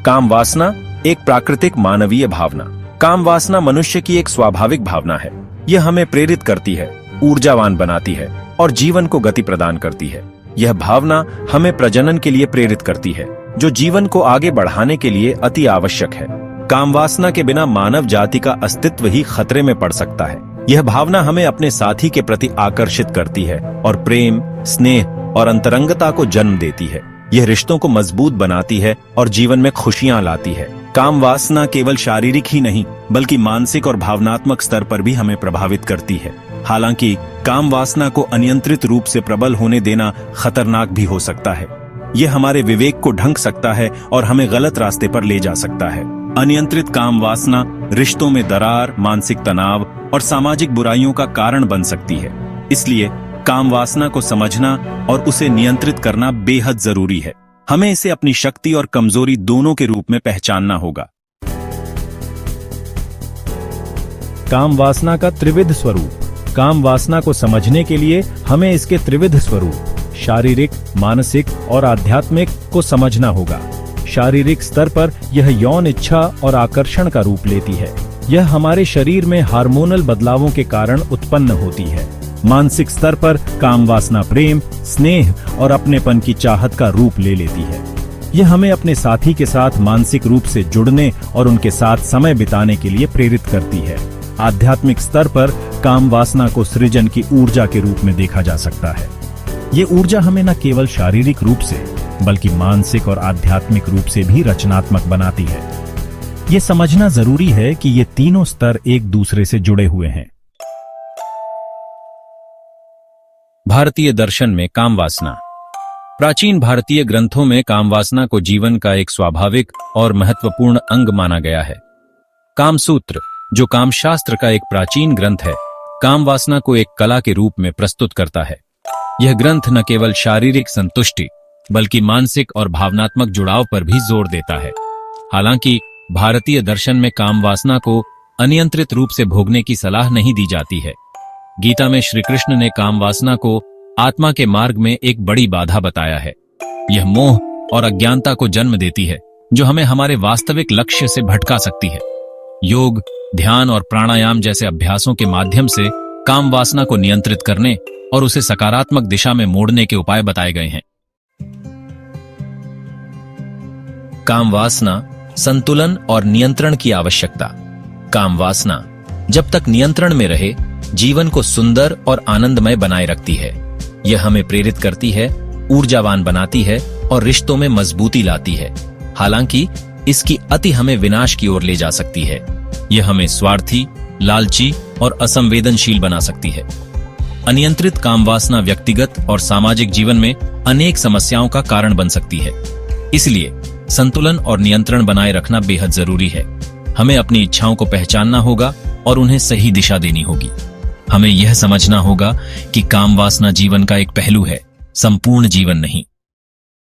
काम वासना एक प्राकृतिक मानवीय भावना। काम वासना मनुष्य की एक स्वाभाविक भावना है। यह हमें प्रेरित करती है, ऊर्जावान बनाती है और जीवन को गति प्रदान करती है। यह भावना हमें प्रजनन के लिए प्रेरित करती है, जो जीवन को आगे बढ़ाने के लिए अति आवश्यक है। काम वासना के बिना मानव जाति का अस्तित्व ही खतरे में पड़ सकता है। यह भावना हमें अपने साथी के प्रति आकर्षित करती है और प्रेम, स्नेह और अंतरंगता को जन्म देती है। यह रिश्तों को मजबूत बनाती है और जीवन में खुशियां लाती है। काम वासना केवल शारीरिक ही नहीं बल्कि मानसिक और भावनात्मक स्तर पर भी हमें प्रभावित करती है। हालांकि काम वासना को अनियंत्रित रूप से प्रबल होने देना खतरनाक भी हो सकता है। यह हमारे विवेक को ढंक सकता है और हमें गलत रास्ते पर ले जा सकता है। अनियंत्रित काम वासना रिश्तों में दरार, मानसिक तनाव और सामाजिक बुराइयों का कारण बन सकती है। इसलिए काम वासना को समझना और उसे नियंत्रित करना बेहद जरूरी है। हमें इसे अपनी शक्ति और कमजोरी दोनों के रूप में पहचानना होगा। काम वासना का त्रिविध स्वरूप। काम वासना को समझने के लिए हमें इसके त्रिविध स्वरूप शारीरिक, मानसिक और आध्यात्मिक को समझना होगा। शारीरिक स्तर पर यह यौन इच्छा और आकर्षण का रूप लेती है। यह हमारे शरीर में हार्मोनल बदलावों के कारण उत्पन्न होती है। मानसिक स्तर पर काम वासना प्रेम, स्नेह और अपनेपन की चाहत का रूप ले लेती है। यह हमें अपने साथी के साथ मानसिक रूप से जुड़ने और उनके साथ समय बिताने के लिए प्रेरित करती है। आध्यात्मिक स्तर पर काम वासना को सृजन की ऊर्जा के रूप में देखा जा सकता है। ये ऊर्जा हमें न केवल शारीरिक रूप से बल्कि मानसिक और आध्यात्मिक रूप से भी रचनात्मक बनाती है। ये समझना जरूरी है कि ये तीनों स्तर एक दूसरे से जुड़े हुए हैं। भारतीय दर्शन में काम वासना। प्राचीन भारतीय ग्रंथों में काम वासना को जीवन का एक स्वाभाविक और महत्वपूर्ण अंग माना गया है। कामसूत्र, जो कामशास्त्र का एक प्राचीन ग्रंथ है, काम वासना को एक कला के रूप में प्रस्तुत करता है। यह ग्रंथ न केवल शारीरिक संतुष्टि बल्कि मानसिक और भावनात्मक जुड़ाव पर भी जोर देता है। हालांकि भारतीय दर्शन में काम वासना को अनियंत्रित रूप से भोगने की सलाह नहीं दी जाती है। गीता में श्री कृष्ण ने काम वासना को आत्मा के मार्ग में एक बड़ी बाधा बताया है। यह मोह और अज्ञानता को जन्म देती है, जो हमें हमारे वास्तविक लक्ष्य से भटका सकती है। योग, ध्यान और प्राणायाम जैसे अभ्यासों के माध्यम से काम वासना को नियंत्रित करने और उसे सकारात्मक दिशा में मोड़ने के उपाय बताए गए हैं। काम वासना, संतुलन और नियंत्रण की आवश्यकता। काम वासना जब तक नियंत्रण में रहे, जीवन को सुंदर और आनंदमय बनाए रखती है। यह हमें प्रेरित करती है, ऊर्जावान बनाती है और रिश्तों में मजबूती लाती है। हालांकि इसकी अति हमें विनाश की ओर ले जा सकती है। यह हमें स्वार्थी, लालची और असंवेदनशील बना सकती है। अनियंत्रित काम वासना व्यक्तिगत और सामाजिक जीवन में अनेक समस्याओं का कारण बन सकती है। इसलिए संतुलन और नियंत्रण बनाए रखना बेहद जरूरी है। हमें अपनी इच्छाओं को पहचानना होगा और उन्हें सही दिशा देनी होगी। हमें यह समझना होगा कि काम वासना जीवन का एक पहलू है, संपूर्ण जीवन नहीं।